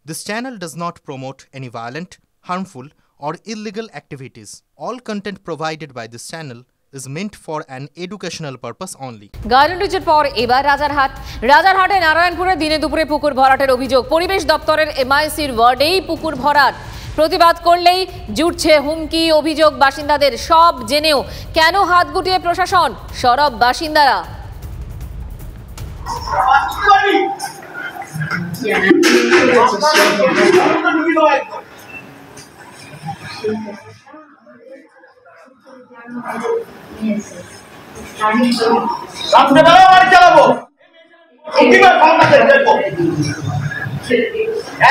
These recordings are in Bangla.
This channel does not promote any violent, harmful, or illegal activities. All content provided by this channel is meant for an educational purpose only. Garden রিচের পর এবার রাজারহাটে নারায়ণপুরে দিনে দুপুরে পুকুর ভরাটের অভিযোগ। পরিবেশ দপ্তরের এমআইসির ওয়ার্ডেই পুকুর ভরাট। প্রতিবাদ করলেই জুটছে হুমকি, অভিযোগ বাসিন্দাদের। সব জেনেও কেন হাত গুটিয়ে প্রশাসন? সরব বাসিন্দারা।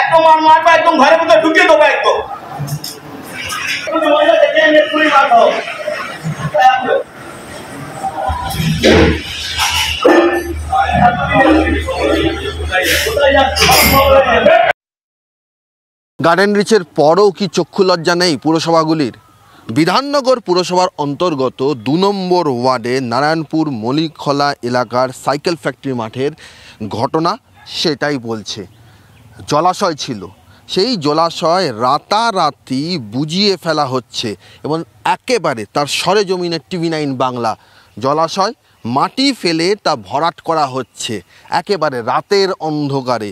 একদম মারবো, একদম ঘরের মধ্যে ঢুকিয়ে দেবো একদম। গার্ডেন রিচের পরও কি চক্ষু লজ্জা নেই পুরসভাগুলির? বিধাননগর পুরসভার অন্তর্গত ২ নম্বর ওয়ার্ডে নারায়ণপুর মলিকখলা এলাকার সাইকেল ফ্যাক্টরি মাঠের ঘটনা সেটাই বলছে। জলাশয় ছিল, সেই জলাশয় রাতারাতি বুঝিয়ে ফেলা হচ্ছে এবং একেবারে তার সরেজমিনে TV9 বাংলা জলাশয় মাটি ফেলে তা ভরাট করা হচ্ছে একেবারে রাতের অন্ধকারে,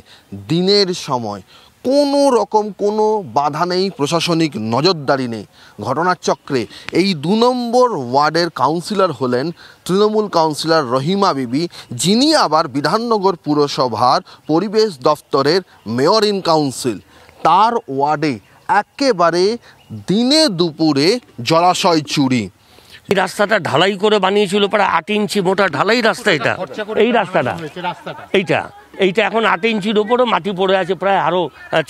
দিনের সময়। কোনো রকম কোনো বাধা নেই, প্রশাসনিক নজরদারি নেই। ঘটনার চক্রে এই ২ নম্বর ওয়ার্ডের কাউন্সিলর হলেন তৃণমূল কাউন্সিলর রহিমা বিবি, যিনি আবার বিধাননগর পুরসভার পরিবেশ দফতরের মেয়র ইন কাউন্সিল। তার ওয়ার্ডে একেবারে দিনে দুপুরে জলাশয় চুরি। এই রাস্তাটা ঢালাই করে বানিয়েছিল প্রায় ৮ ইঞ্চি মোটা ঢালাই রাস্তা। এই রাস্তাটা এইটা এখন ৮ ইঞ্চির ওপরে মাটি পড়ে আছে, প্রায় আরও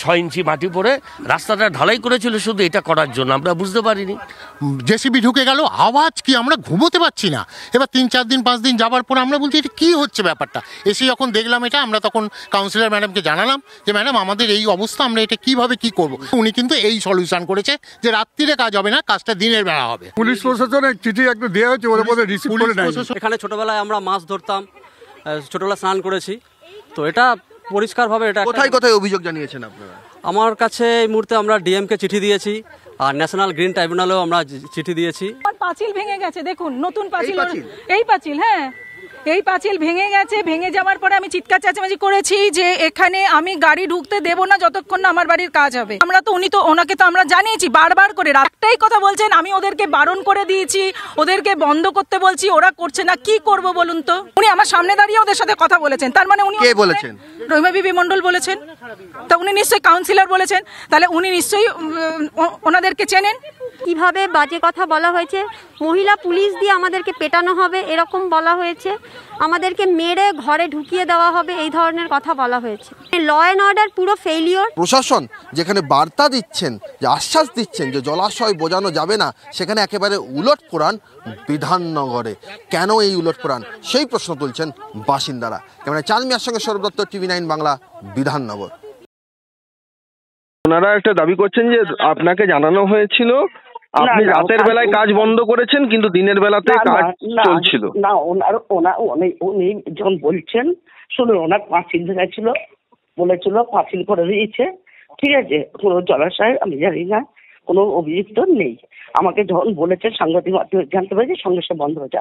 ৬ ইঞ্চি মাটি পড়ে রাস্তাটা ঢালাই করেছিল শুধু এটা করার জন্য। আমরা বুঝতে পারিনি, জেসিবি ঢুকে গেল, আওয়াজ কি, আমরা ঘুমোতে পারছি না। এবার ৩-৪ দিন ৫ দিন যাবার পর আমরা বলছি এটা কী হচ্ছে ব্যাপারটা। এসে যখন দেখলাম এটা, আমরা তখন কাউন্সিলর ম্যাডামকে জানালাম যে ম্যাডাম আমাদের এই অবস্থা, আমরা এটা কীভাবে কী করবো। উনি কিন্তু এই সলিউশন করেছে যে রাত্রিরে কাজ হবে না, কাজটা দিনের বেলা হবে। পুলিশ প্রশাসনের চিঠি একটু দেওয়া হচ্ছে, ওদের মধ্যে রিসিভ করে নেয়। এখানে ছোটবেলায় আমরা মাছ ধরতাম, ছোটবেলা স্নান করেছি, তো এটা পরিষ্কারভাবে এটা কোথায় কোথায় অভিযোগ জানিয়েছেন আপনারা? আমার কাছে এই মুহূর্তে আমরা ডিএমকে চিঠি দিয়েছি, আর ন্যাশনাল গ্রিন ট্রাইব্যুনালেও আমরা চিঠি দিয়েছি। পাঁচিল ভেঙে গেছে, দেখুন নতুন পাঁচিল, এই পাঁচিল, হ্যাঁ এই পাঁচিল ভেঙে গেছে। ভেঙে যাওয়ার পরে আমি চিৎকার চেঁচামেচি করেছি যে এখানে আমি গাড়ি ঢুকতে দেবো না যতক্ষণ না আমার বাড়ির কাজ হবে। ওনাকে তো আমরা জানিয়েছি বারবার করে, একটাই কথা বলছেন, আমি ওদেরকে বারণ করে দিয়েছি, ওদেরকে বন্ধ করতে বলছি, ওরা করছে না। কি করব বলুন তো? উনি আমার সামনে দাঁড়িয়ে ওদের সাথে কথা বলেছেন, তার মানে উনি কে বলেছেন? রহিমা বিবি মন্ডল বলেছেন। তা উনি নিশ্চয়ই কাউন্সিলর বলেছেন, তাহলে উনি নিশ্চয়ই ওনাদেরকে চেনেন। কিভাবে বাজে কথা বলা হয়েছে, মহিলা পুলিশ দিয়ে আমাদেরকে পেটানো হবে এরকম বলা হয়েছে, আমাদেরকে মেরে ঘরে ঢুকিয়ে দেওয়া হবে, এই ধরনের কথা বলা হয়েছে। ল অ্যান্ড অর্ডার পুরো ফেইলিওর। প্রশাসন যেখানে বার্তা দিচ্ছেন, যে আশ্বাস দিচ্ছেন যে জলাশয় বোঝানো যাবে না, সেখানে একেবারে উলটপুরাণ বিধাননগরে। কেন এই উলটপুরাণ, সেই প্রশ্ন তুলছেন বাসিন্দারা। ক্যামেরা চাঁদমিয়ার সঙ্গে সৌরভ দত্ত, TV9 বাংলা, বিধাননগর। ওনারা একটা দাবি করছেন যে আপনাকে জানানো হয়েছিল, আপনি রাতের বেলায় কাজ বন্ধ করেছেন, কিন্তু দিনের বেলাতে কাজ চলছিল না। উনি যখন বলছেন শুনুন, ওনার পাঁচিল ভেঙেছিল বলেছিল, পাঁচিল করে দিয়েছে, ঠিক আছে, কোনো জলাশয় আমি জানি না, কোনো অভিযুক্ত নেই। আমাকে যখন বলেছে সাংবাদিক মাধ্যমে জানতে পেরেছি, সঙ্গে সঙ্গে বন্ধ হয়েছে।